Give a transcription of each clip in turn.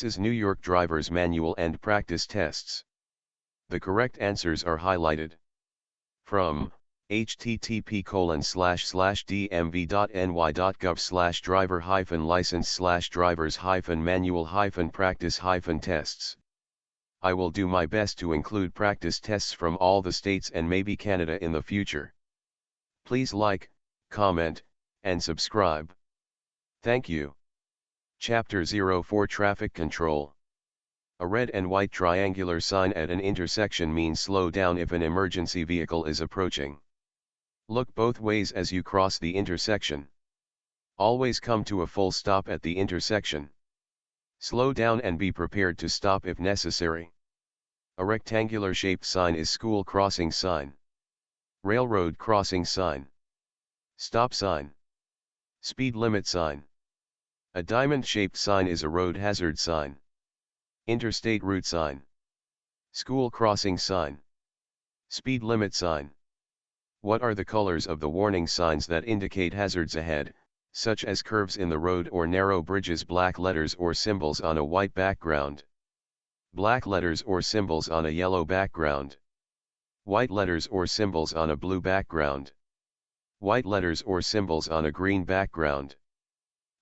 This is New York driver's manual and practice tests. The correct answers are highlighted. From http://dmv.ny.gov/driver-license/drivers-manual-practice-tests. I will do my best to include practice tests from all the states and maybe Canada in the future. Please like, comment, and subscribe. Thank you. Chapter 04 Traffic Control. A red and white triangular sign at an intersection means slow down if an emergency vehicle is approaching. Look both ways as you cross the intersection. Always come to a full stop at the intersection. Slow down and be prepared to stop if necessary. A rectangular shaped sign is school crossing sign, railroad crossing sign, stop sign, speed limit sign. A diamond-shaped sign is a road hazard sign, interstate route sign, school crossing sign, speed limit sign. What are the colors of the warning signs that indicate hazards ahead, such as curves in the road or narrow bridges? Black letters or symbols on a white background. Black letters or symbols on a yellow background. White letters or symbols on a blue background. White letters or symbols on a green background.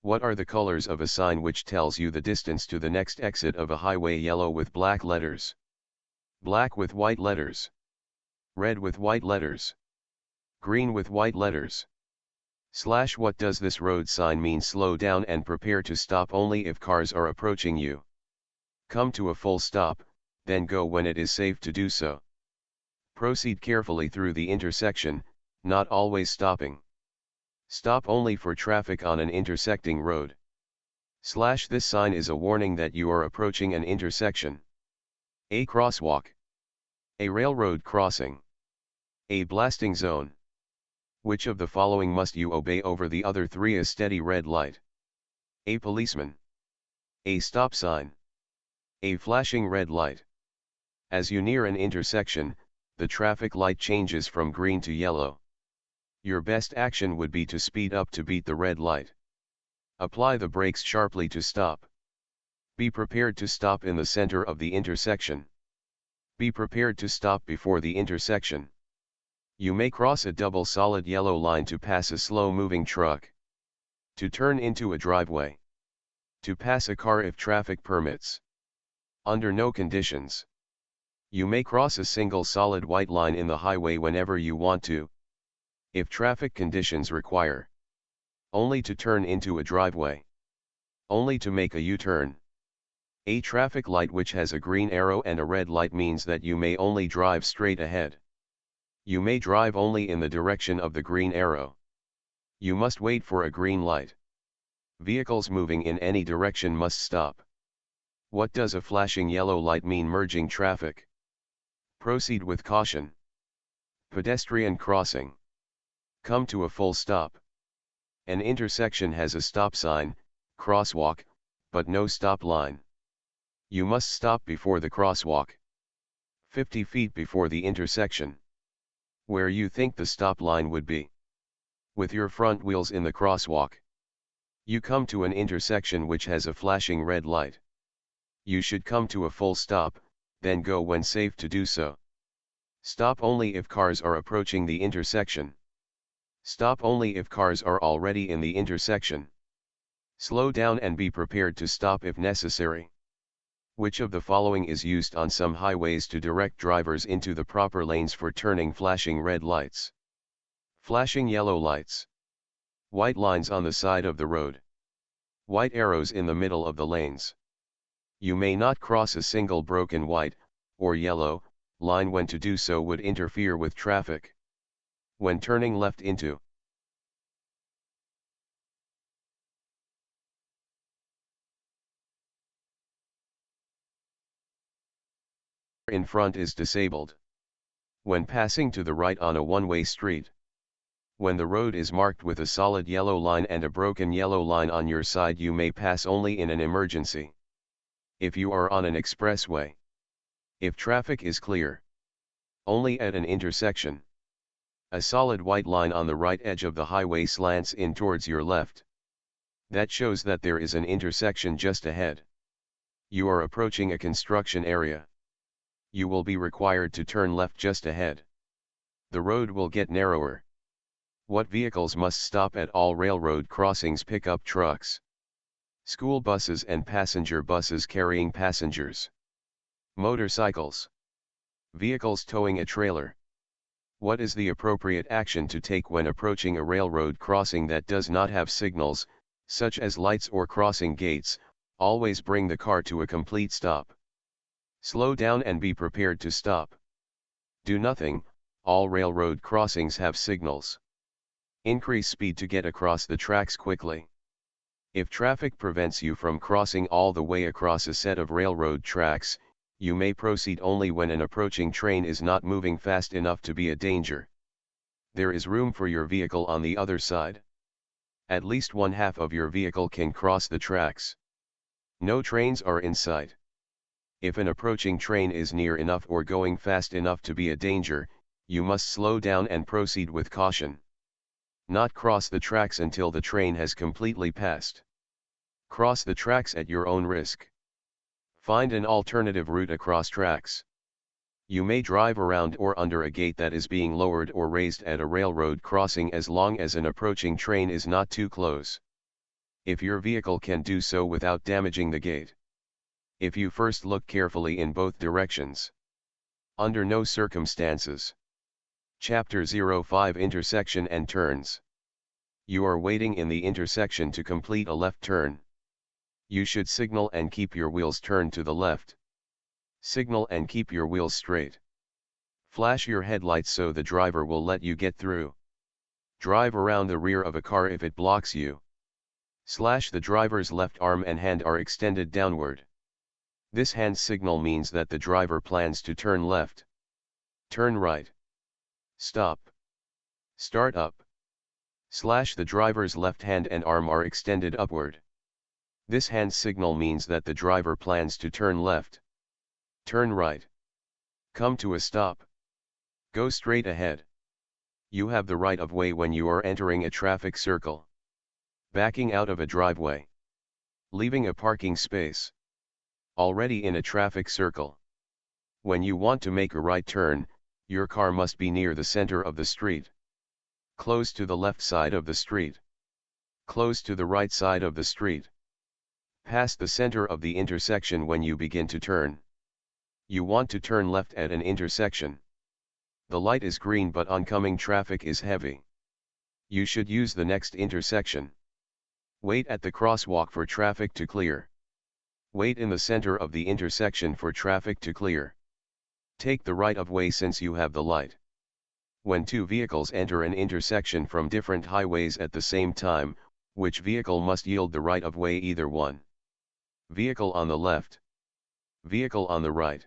What are the colors of a sign which tells you the distance to the next exit of a highway? Yellow with black letters. Black with white letters. Red with white letters. Green with white letters. / What does this road sign mean? Slow down and prepare to stop only if cars are approaching you. Come to a full stop, then go when it is safe to do so. Proceed carefully through the intersection, not always stopping. Stop only for traffic on an intersecting road. / This sign is a warning that you are approaching an intersection. A crosswalk. A railroad crossing. A blasting zone. Which of the following must you obey over the other three? A steady red light. A policeman. A stop sign. A flashing red light. As you near an intersection, the traffic light changes from green to yellow. Your best action would be to speed up to beat the red light. Apply the brakes sharply to stop. Be prepared to stop in the center of the intersection. Be prepared to stop before the intersection. You may cross a double solid yellow line to pass a slow-moving truck. To turn into a driveway. To pass a car if traffic permits. Under no conditions. You may cross a single solid white line in the highway whenever you want to, if traffic conditions require. Only to turn into a driveway. Only to make a U-turn. A traffic light which has a green arrow and a red light means that you may only drive straight ahead. You may drive only in the direction of the green arrow. You must wait for a green light. Vehicles moving in any direction must stop. What does a flashing yellow light mean? Merging traffic. Proceed with caution. Pedestrian crossing. Come to a full stop. An intersection has a stop sign, crosswalk, but no stop line. You must stop before the crosswalk. 50 feet before the intersection. Where you think the stop line would be. With your front wheels in the crosswalk. You come to an intersection which has a flashing red light. You should come to a full stop, then go when safe to do so. Stop only if cars are approaching the intersection. Stop only if cars are already in the intersection. Slow down and be prepared to stop if necessary. Which of the following is used on some highways to direct drivers into the proper lanes for turning? Flashing red lights. Flashing yellow lights. White lines on the side of the road. White arrows in the middle of the lanes. You may not cross a single broken white, or yellow, line when to do so would interfere with traffic. When turning left into in front is disabled. When passing to the right on a one-way street. When the road is marked with a solid yellow line and a broken yellow line on your side, you may pass only in an emergency. If you are on an expressway. If traffic is clear. Only at an intersection. A solid white line on the right edge of the highway slants in towards your left. That shows that there is an intersection just ahead. You are approaching a construction area. You will be required to turn left just ahead. The road will get narrower. What vehicles must stop at all railroad crossings? Pickup trucks, school buses and passenger buses carrying passengers, motorcycles, vehicles towing a trailer. What is the appropriate action to take when approaching a railroad crossing that does not have signals, such as lights or crossing gates? Always bring the car to a complete stop. Slow down and be prepared to stop. Do nothing. All railroad crossings have signals. Increase speed to get across the tracks quickly. If traffic prevents you from crossing all the way across a set of railroad tracks, you may proceed only when an approaching train is not moving fast enough to be a danger. There is room for your vehicle on the other side. At least one half of your vehicle can cross the tracks. No trains are in sight. If an approaching train is near enough or going fast enough to be a danger, you must slow down and proceed with caution. Not cross the tracks until the train has completely passed. Cross the tracks at your own risk. Find an alternative route across tracks. You may drive around or under a gate that is being lowered or raised at a railroad crossing as long as an approaching train is not too close. If your vehicle can do so without damaging the gate. If you first look carefully in both directions. Under no circumstances. Chapter 05 Intersection and Turns. You are waiting in the intersection to complete a left turn. You should signal and keep your wheels turned to the left. Signal and keep your wheels straight. Flash your headlights so the driver will let you get through. Drive around the rear of a car if it blocks you. Slash the driver's left arm and hand are extended downward. This hand signal means that the driver plans to turn left. Turn right. Stop. Start up. Slash the driver's left hand and arm are extended upward. This hand signal means that the driver plans to turn left. Turn right. Come to a stop. Go straight ahead. You have the right of way when you are entering a traffic circle. Backing out of a driveway. Leaving a parking space. Already in a traffic circle. When you want to make a right turn, your car must be near the center of the street. Close to the left side of the street. Close to the right side of the street. Past the center of the intersection when you begin to turn. You want to turn left at an intersection. The light is green but oncoming traffic is heavy. You should use the next intersection. Wait at the crosswalk for traffic to clear. Wait in the center of the intersection for traffic to clear. Take the right of way since you have the light. When two vehicles enter an intersection from different highways at the same time, which vehicle must yield the right of way? Either one. Vehicle on the left. Vehicle on the right.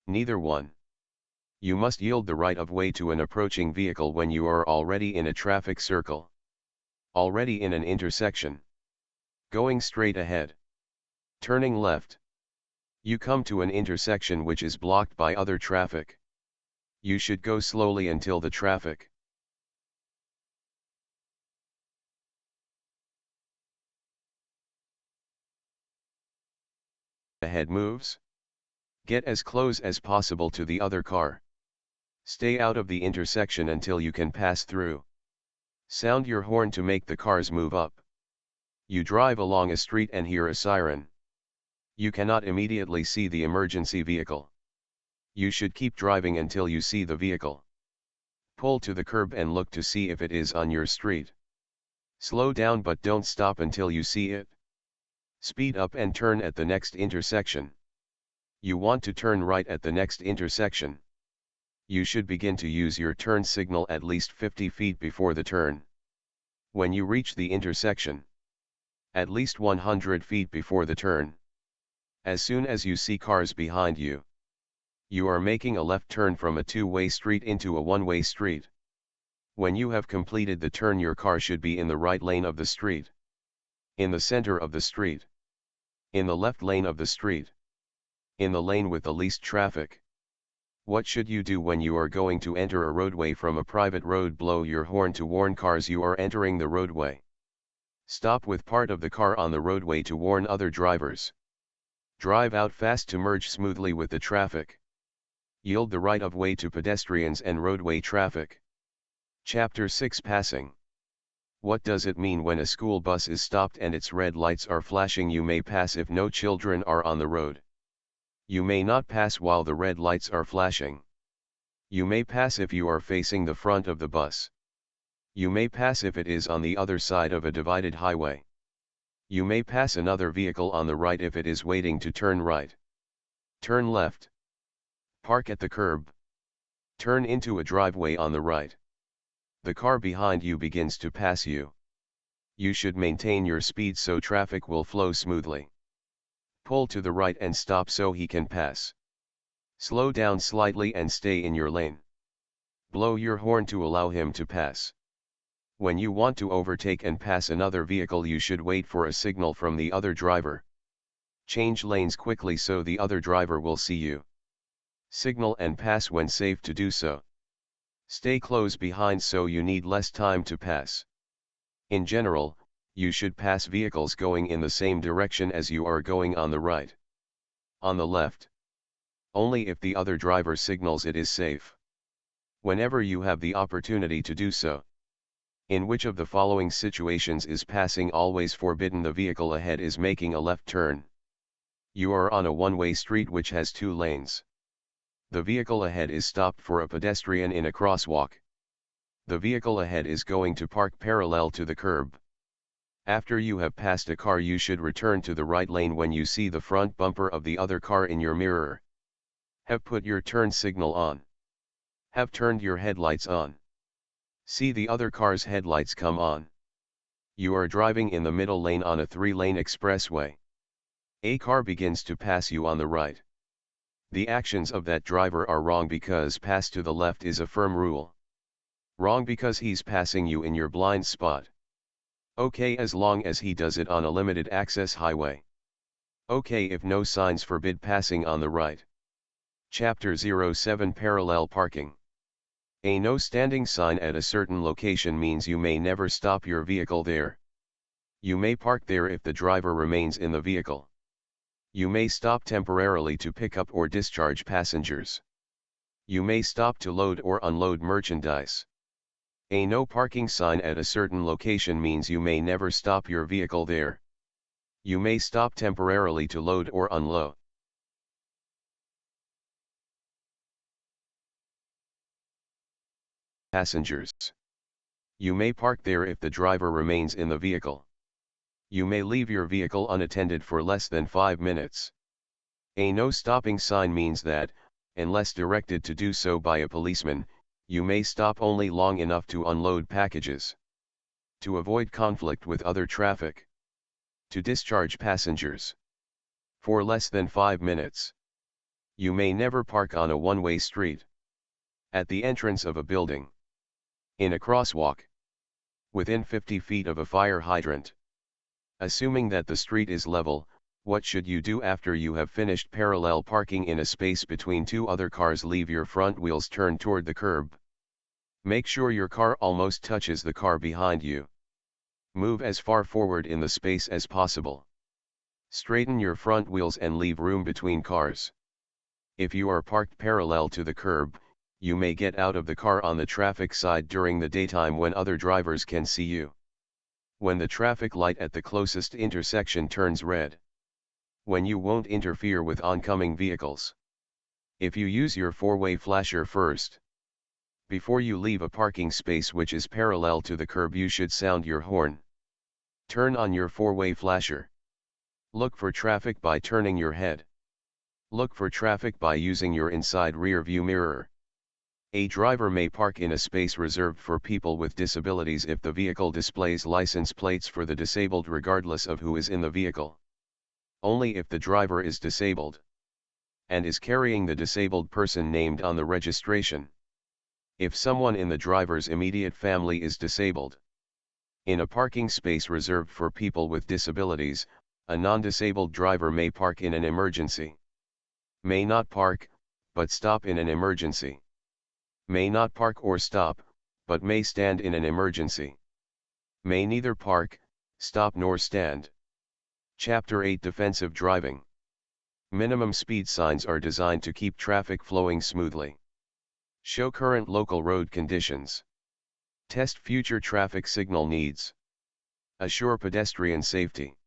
Neither one. You must yield the right of way to an approaching vehicle when you are already in a traffic circle. Already in an intersection. Going straight ahead. Turning left. You come to an intersection which is blocked by other traffic. You should go slowly until the traffic ahead moves. Get as close as possible to the other car. Stay out of the intersection until you can pass through. Sound your horn to make the cars move up. You drive along a street and hear a siren. You cannot immediately see the emergency vehicle. You should keep driving until you see the vehicle. Pull to the curb and look to see if it is on your street. Slow down but don't stop until you see it. Speed up and turn at the next intersection. You want to turn right at the next intersection. You should begin to use your turn signal at least 50 feet before the turn. When you reach the intersection, at least 100 feet before the turn. As soon as you see cars behind you, you are making a left turn from a two-way street into a one-way street. When you have completed the turn, your car should be in the right lane of the street. In the center of the street. In the left lane of the street. In the lane with the least traffic. What should you do when you are going to enter a roadway from a private road? Blow your horn to warn cars you are entering the roadway. Stop with part of the car on the roadway to warn other drivers. Drive out fast to merge smoothly with the traffic. Yield the right of way to pedestrians and roadway traffic. Chapter 6 Passing. What does it mean when a school bus is stopped and its red lights are flashing? You may pass if no children are on the road. You may not pass while the red lights are flashing. You may pass if you are facing the front of the bus. You may pass if it is on the other side of a divided highway. You may pass another vehicle on the right if it is waiting to turn right. Turn left. Park at the curb. Turn into a driveway on the right. The car behind you begins to pass you. You should maintain your speed so traffic will flow smoothly. Pull to the right and stop so he can pass. Slow down slightly and stay in your lane. Blow your horn to allow him to pass. When you want to overtake and pass another vehicle, you should wait for a signal from the other driver. Change lanes quickly so the other driver will see you. Signal and pass when safe to do so. Stay close behind so you need less time to pass. In general, you should pass vehicles going in the same direction as you are going on the right. On the left. Only if the other driver signals it is safe. Whenever you have the opportunity to do so. In which of the following situations is passing always forbidden? The vehicle ahead is making a left turn. You are on a one-way street which has 2 lanes. The vehicle ahead is stopped for a pedestrian in a crosswalk. The vehicle ahead is going to park parallel to the curb. After you have passed a car, you should return to the right lane when you see the front bumper of the other car in your mirror. Have put your turn signal on. Have turned your headlights on. See the other car's headlights come on. You are driving in the middle lane on a 3-lane expressway. A car begins to pass you on the right. The actions of that driver are wrong because pass to the left is a firm rule. Wrong because he's passing you in your blind spot. Okay as long as he does it on a limited access highway. Okay if no signs forbid passing on the right. Chapter 07 Parallel Parking. A no standing sign at a certain location means you may never stop your vehicle there. You may park there if the driver remains in the vehicle. You may stop temporarily to pick up or discharge passengers. You may stop to load or unload merchandise. A no parking sign at a certain location means you may never stop your vehicle there. You may stop temporarily to load or unload. Passengers. You may park there if the driver remains in the vehicle. You may leave your vehicle unattended for less than 5 minutes. A no stopping sign means that, unless directed to do so by a policeman, you may stop only long enough to unload packages. To avoid conflict with other traffic. To discharge passengers. For less than 5 minutes. You may never park on a one-way street. At the entrance of a building. In a crosswalk. Within 50 feet of a fire hydrant. Assuming that the street is level, what should you do after you have finished parallel parking in a space between 2 other cars? Leave your front wheels turned toward the curb. Make sure your car almost touches the car behind you. Move as far forward in the space as possible. Straighten your front wheels and leave room between cars. If you are parked parallel to the curb, you may get out of the car on the traffic side during the daytime when other drivers can see you. When the traffic light at the closest intersection turns red. When you won't interfere with oncoming vehicles. If you use your 4-way flasher first. Before you leave a parking space which is parallel to the curb, you should sound your horn. Turn on your 4-way flasher. Look for traffic by turning your head. Look for traffic by using your inside rear view mirror. A driver may park in a space reserved for people with disabilities if the vehicle displays license plates for the disabled regardless of who is in the vehicle. Only if the driver is disabled. And is carrying the disabled person named on the registration. If someone in the driver's immediate family is disabled. In a parking space reserved for people with disabilities, a non-disabled driver may park in an emergency. May not park, but stop in an emergency. May not park or stop, but may stand in an emergency. May neither park, stop nor stand. Chapter 8 Defensive Driving. Minimum speed signs are designed to keep traffic flowing smoothly. Show current local road conditions. Test future traffic signal needs. Assure pedestrian safety.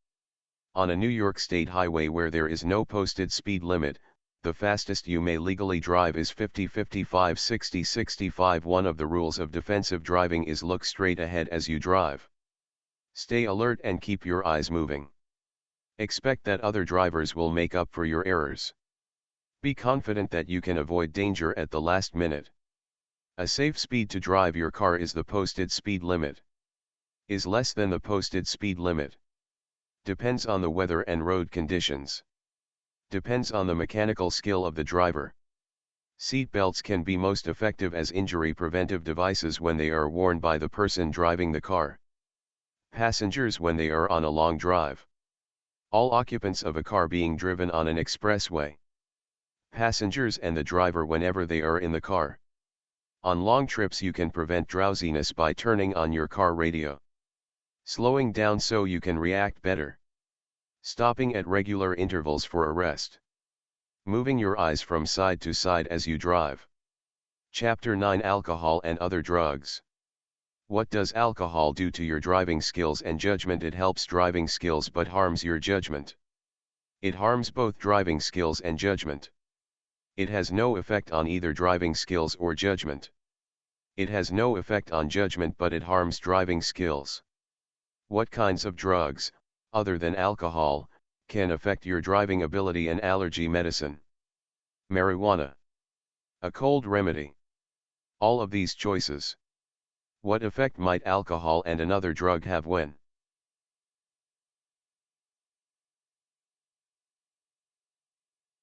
On a New York State highway where there is no posted speed limit, the fastest you may legally drive is 50, 55, 60, 65. One of the rules of defensive driving is look straight ahead as you drive. Stay alert and keep your eyes moving. Expect that other drivers will make up for your errors. Be confident that you can avoid danger at the last minute. A safe speed to drive your car is the posted speed limit. Is less than the posted speed limit. Depends on the weather and road conditions. Depends on the mechanical skill of the driver. Seat belts can be most effective as injury preventive devices when they are worn by the person driving the car. Passengers when they are on a long drive. All occupants of a car being driven on an expressway. Passengers and the driver whenever they are in the car. On long trips you can prevent drowsiness by turning on your car radio. Slowing down so you can react better. Stopping at regular intervals for a rest. Moving your eyes from side to side as you drive. Chapter 9 Alcohol and Other Drugs. What does alcohol do to your driving skills and judgment? It helps driving skills but harms your judgment. It harms both driving skills and judgment. It has no effect on either driving skills or judgment. It has no effect on judgment but it harms driving skills. What kinds of drugs, other than alcohol, can affect your driving ability and allergy medicine? Marijuana. A cold remedy. All of these choices. What effect might alcohol and another drug have when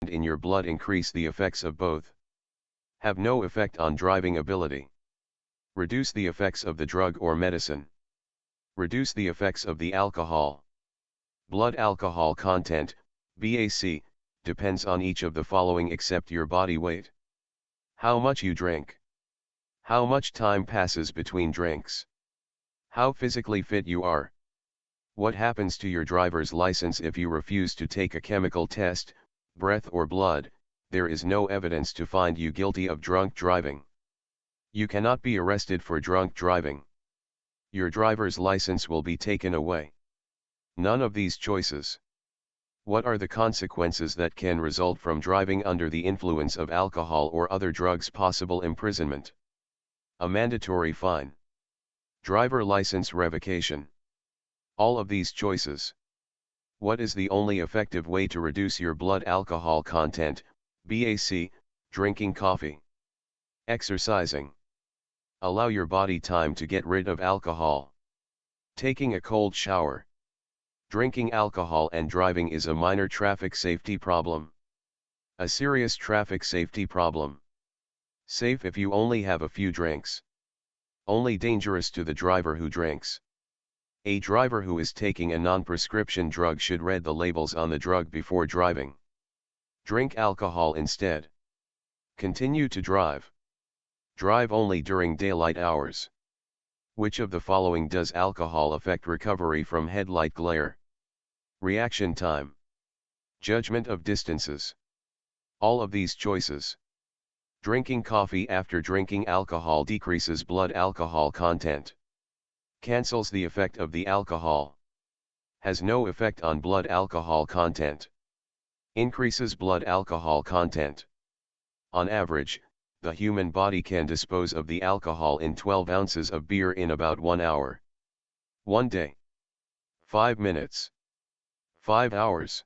in your blood? Increase the effects of both. Have no effect on driving ability. Reduce the effects of the drug or medicine. Reduce the effects of the alcohol. Blood alcohol content, BAC, depends on each of the following except your body weight. How much you drink. How much time passes between drinks. How physically fit you are. What happens to your driver's license if you refuse to take a chemical test, breath or blood? There is no evidence to find you guilty of drunk driving. You cannot be arrested for drunk driving. Your driver's license will be taken away. None of these choices. What are the consequences that can result from driving under the influence of alcohol or other drugs? Possible imprisonment. A mandatory fine. Driver license revocation. All of these choices. What is the only effective way to reduce your blood alcohol content, BAC? Drinking coffee. Exercising. Allow your body time to get rid of alcohol. Taking a cold shower. Drinking alcohol and driving is a minor traffic safety problem. A serious traffic safety problem. Safe if you only have a few drinks. Only dangerous to the driver who drinks. A driver who is taking a non-prescription drug should read the labels on the drug before driving. Drink alcohol instead. Continue to drive. Drive only during daylight hours. Which of the following does alcohol affect recovery from headlight glare? Reaction time. Judgment of distances. All of these choices. Drinking coffee after drinking alcohol decreases blood alcohol content. Cancels the effect of the alcohol. Has no effect on blood alcohol content. Increases blood alcohol content. On average, the human body can dispose of the alcohol in 12 ounces of beer in about 1 hour. 1 day. 5 minutes. 5 hours.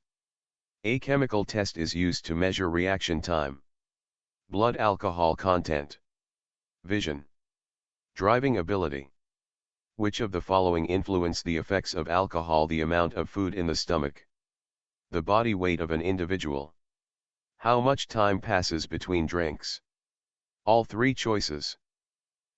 A chemical test is used to measure reaction time. Blood alcohol content. Vision. Driving ability. Which of the following influence the effects of alcohol? The amount of food in the stomach. The body weight of an individual. How much time passes between drinks? All three choices.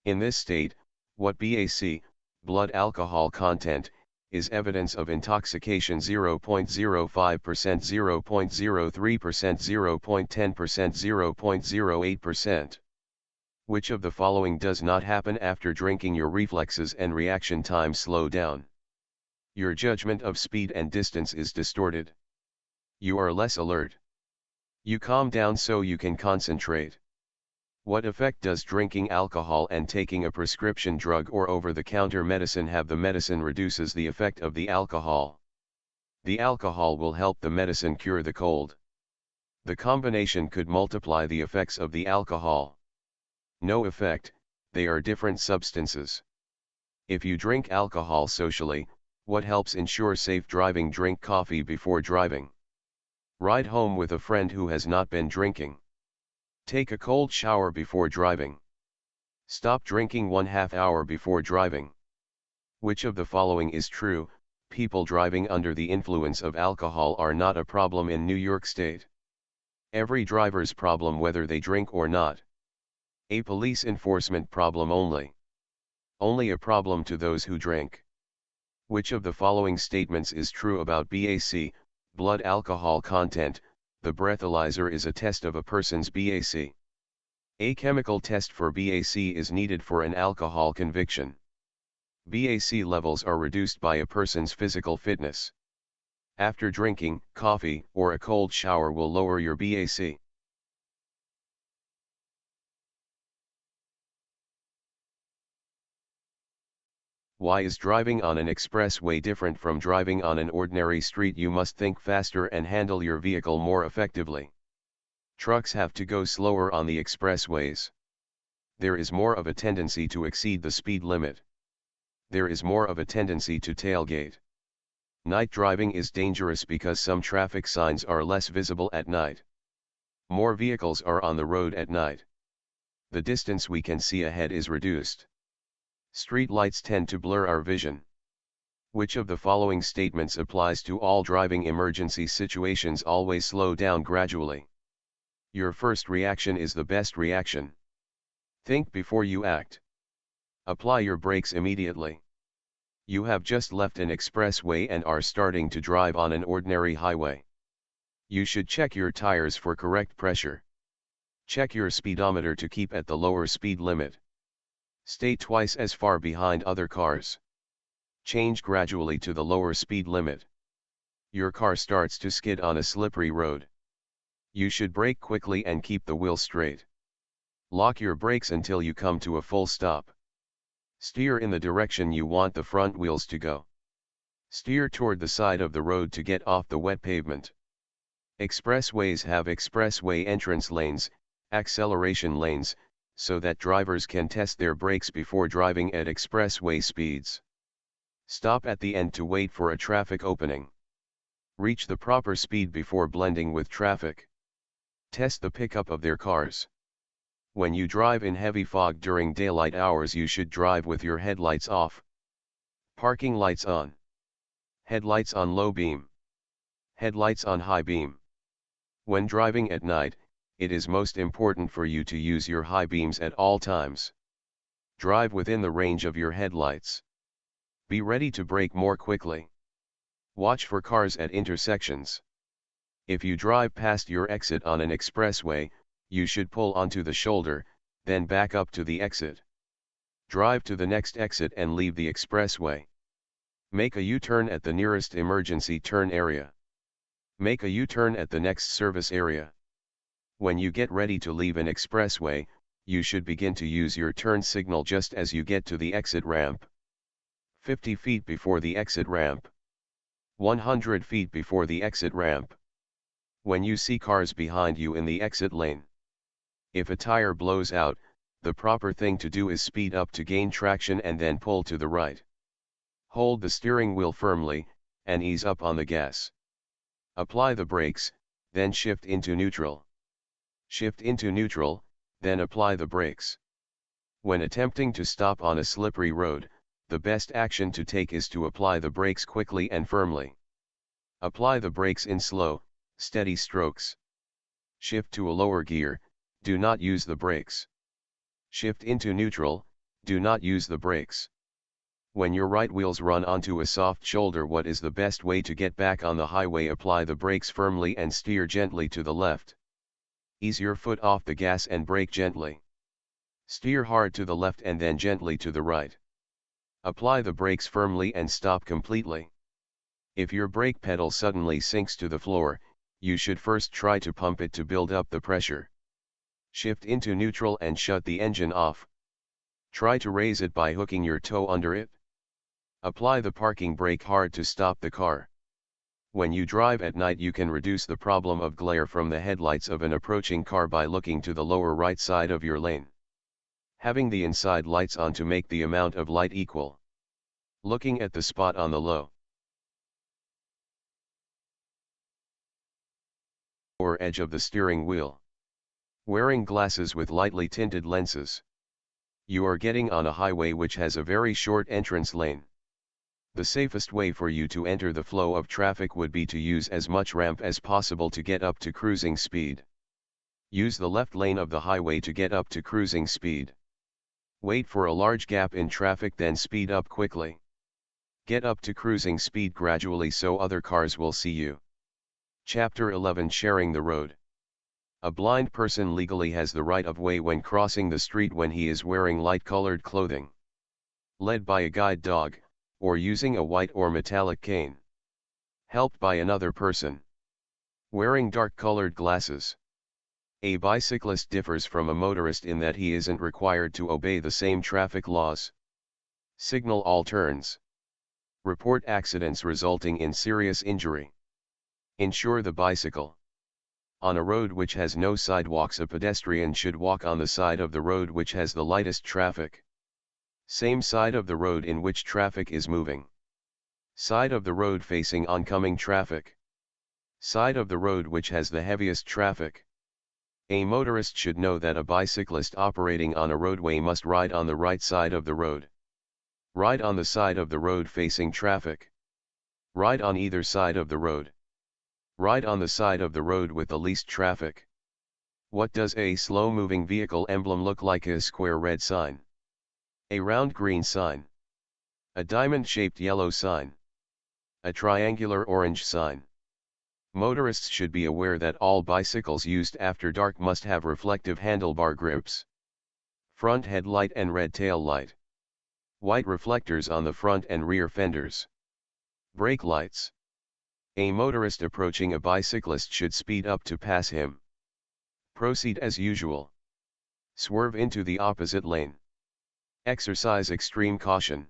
In this state, what BAC, blood alcohol content, is evidence of intoxication? 0.05%, 0.03%, 0.10%, 0.08%. Which of the following does not happen after drinking? Your reflexes and reaction time slow down. Your judgment of speed and distance is distorted. You are less alert. You calm down so you can concentrate. What effect does drinking alcohol and taking a prescription drug or over-the-counter medicine have? The medicine reduces the effect of the alcohol. The alcohol will help the medicine cure the cold. The combination could multiply the effects of the alcohol. No effect, they are different substances. If you drink alcohol socially, what helps ensure safe driving? Drink coffee before driving. Ride home with a friend who has not been drinking. Take a cold shower before driving. Stop drinking 1/2 hour before driving. Which of the following is true? People driving under the influence of alcohol are not a problem in New York State. Every driver's problem whether they drink or not. A police enforcement problem only. Only a problem to those who drink. Which of the following statements is true about BAC, blood alcohol content? The breathalyzer is a test of a person's BAC. A chemical test for BAC is needed for an alcohol conviction. BAC levels are reduced by a person's physical fitness. After drinking, coffee or a cold shower will lower your BAC. Why is driving on an expressway different from driving on an ordinary street? You must think faster and handle your vehicle more effectively. Trucks have to go slower on the expressways. There is more of a tendency to exceed the speed limit. There is more of a tendency to tailgate. Night driving is dangerous because some traffic signs are less visible at night. More vehicles are on the road at night. The distance we can see ahead is reduced. Street lights tend to blur our vision. Which of the following statements applies to all driving emergency situations? Always slow down gradually. Your first reaction is the best reaction. Think before you act. Apply your brakes immediately. You have just left an expressway and are starting to drive on an ordinary highway. You should check your tires for correct pressure. Check your speedometer to keep at the lower speed limit. Stay twice as far behind other cars. Change gradually to the lower speed limit. Your car starts to skid on a slippery road. You should brake quickly and keep the wheel straight. Lock your brakes until you come to a full stop. Steer in the direction you want the front wheels to go. Steer toward the side of the road to get off the wet pavement. Expressways have expressway entrance lanes, acceleration lanes, so that drivers can test their brakes before driving at expressway speeds. Stop at the end to wait for a traffic opening. Reach the proper speed before blending with traffic. Test the pickup of their cars. When you drive in heavy fog during daylight hours, you should drive with your headlights off. Parking lights on. Headlights on low beam. Headlights on high beam. When driving at night, it is most important for you to use your high beams at all times. Drive within the range of your headlights. Be ready to brake more quickly. Watch for cars at intersections. If you drive past your exit on an expressway, you should pull onto the shoulder, then back up to the exit. Drive to the next exit and leave the expressway. Make a U-turn at the nearest emergency turn area. Make a U-turn at the next service area. When you get ready to leave an expressway, you should begin to use your turn signal just as you get to the exit ramp. 50 feet before the exit ramp. 100 feet before the exit ramp. When you see cars behind you in the exit lane. If a tire blows out, the proper thing to do is speed up to gain traction and then pull to the right. Hold the steering wheel firmly, and ease up on the gas. Apply the brakes, then shift into neutral. Shift into neutral, then apply the brakes. When attempting to stop on a slippery road, the best action to take is to apply the brakes quickly and firmly. Apply the brakes in slow, steady strokes. Shift to a lower gear, do not use the brakes. Shift into neutral, do not use the brakes. When your right wheels run onto a soft shoulder, what is the best way to get back on the highway? Apply the brakes firmly and steer gently to the left. Ease your foot off the gas and brake gently. Steer hard to the left and then gently to the right. Apply the brakes firmly and stop completely. If your brake pedal suddenly sinks to the floor, you should first try to pump it to build up the pressure. Shift into neutral and shut the engine off. Try to raise it by hooking your toe under it. Apply the parking brake hard to stop the car. When you drive at night, you can reduce the problem of glare from the headlights of an approaching car by looking to the lower right side of your lane. Having the inside lights on to make the amount of light equal. Looking at the spot on the lower edge of the steering wheel. Wearing glasses with lightly tinted lenses. You are getting on a highway which has a very short entrance lane. The safest way for you to enter the flow of traffic would be to use as much ramp as possible to get up to cruising speed. Use the left lane of the highway to get up to cruising speed. Wait for a large gap in traffic, then speed up quickly. Get up to cruising speed gradually so other cars will see you. Chapter 11, Sharing the road. A blind person legally has the right of way when crossing the street when he is wearing light-colored clothing. Led by a guide dog, or using a white or metallic cane. Helped by another person. Wearing dark-colored glasses. A bicyclist differs from a motorist in that he isn't required to obey the same traffic laws. Signal all turns. Report accidents resulting in serious injury. Insure the bicycle. On a road which has no sidewalks, a pedestrian should walk on the side of the road which has the lightest traffic. Same side of the road in which traffic is moving. Side of the road facing oncoming traffic. Side of the road which has the heaviest traffic. A motorist should know that a bicyclist operating on a roadway must ride on the right side of the road. Ride on the side of the road facing traffic. Ride on either side of the road. Ride on the side of the road with the least traffic. What does a slow-moving vehicle emblem look like? A square red sign. A round green sign. A diamond-shaped yellow sign. A triangular orange sign. Motorists should be aware that all bicycles used after dark must have reflective handlebar grips. Front headlight and red tail light. White reflectors on the front and rear fenders. Brake lights. A motorist approaching a bicyclist should speed up to pass him. Proceed as usual. Swerve into the opposite lane. Exercise extreme caution.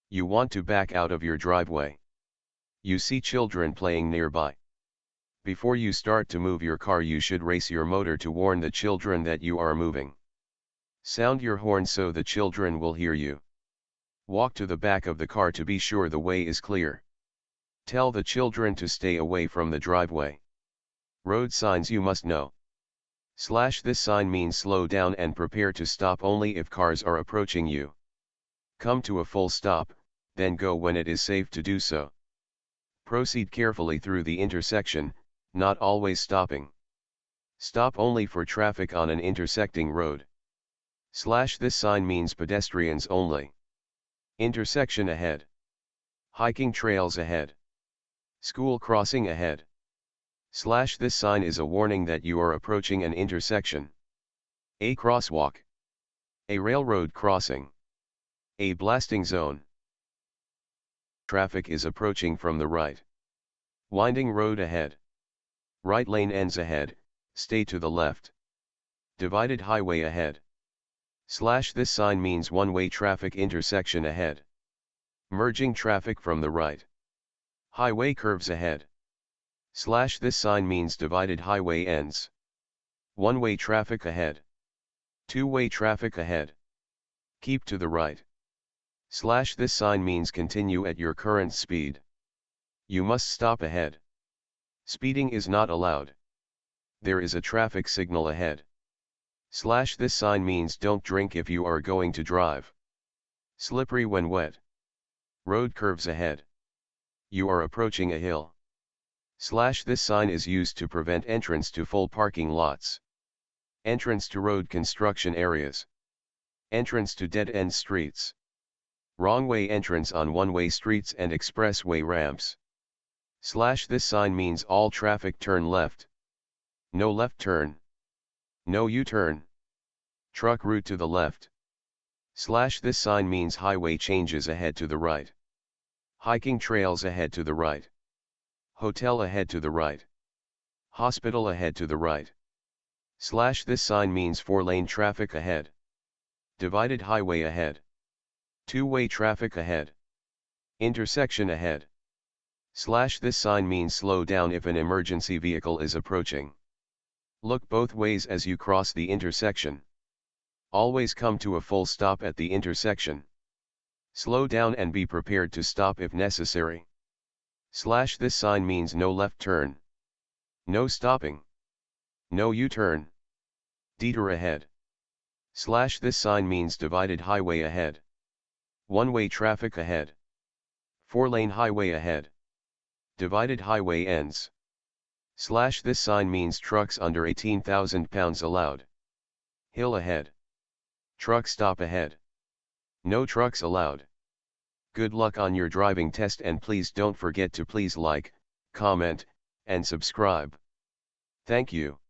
You want to back out of your driveway. You see children playing nearby. Before you start to move your car, you should race your motor to warn the children that you are moving. Sound your horn so the children will hear you. Walk to the back of the car to be sure the way is clear. Tell the children to stay away from the driveway. Road signs you must know. This sign means slow down and prepare to stop only if cars are approaching you. Come to a full stop, then go when it is safe to do so. Proceed carefully through the intersection, not always stopping. Stop only for traffic on an intersecting road. This sign means pedestrians only. Intersection ahead. Hiking trails ahead. School crossing ahead. This sign is a warning that you are approaching an intersection. A crosswalk. A railroad crossing. A blasting zone. Traffic is approaching from the right. Winding road ahead. Right lane ends ahead, stay to the left. Divided highway ahead. This sign means one-way traffic intersection ahead. Merging traffic from the right. Highway curves ahead. This sign means divided highway ends. One-way traffic ahead. Two-way traffic ahead. Keep to the right. This sign means continue at your current speed. You must stop ahead. Speeding is not allowed. There is a traffic signal ahead. This sign means don't drink if you are going to drive. Slippery when wet. Road curves ahead. You are approaching a hill. This sign is used to prevent entrance to full parking lots. Entrance to road construction areas. Entrance to dead-end streets. Wrong-way entrance on one-way streets and expressway ramps. This sign means all traffic turn left. No left turn. No U-turn. Truck route to the left. This sign means highway changes ahead to the right. Hiking trails ahead to the right. Hotel ahead to the right. Hospital ahead to the right. Slash this sign means 4-lane traffic ahead. Divided highway ahead. 2-way traffic ahead. Intersection ahead. Slash this sign means slow down if an emergency vehicle is approaching. Look both ways as you cross the intersection. Always come to a full stop at the intersection. Slow down and be prepared to stop if necessary. Slash this sign means no left turn. No stopping. No U-turn. Detour ahead. Slash this sign means divided highway ahead. 1-way traffic ahead. 4-lane highway ahead. Divided highway ends. Slash this sign means trucks under 18,000 pounds allowed. Hill ahead. Truck stop ahead. No trucks allowed. Good luck on your driving test, and please don't forget to please like, comment, and subscribe. Thank you.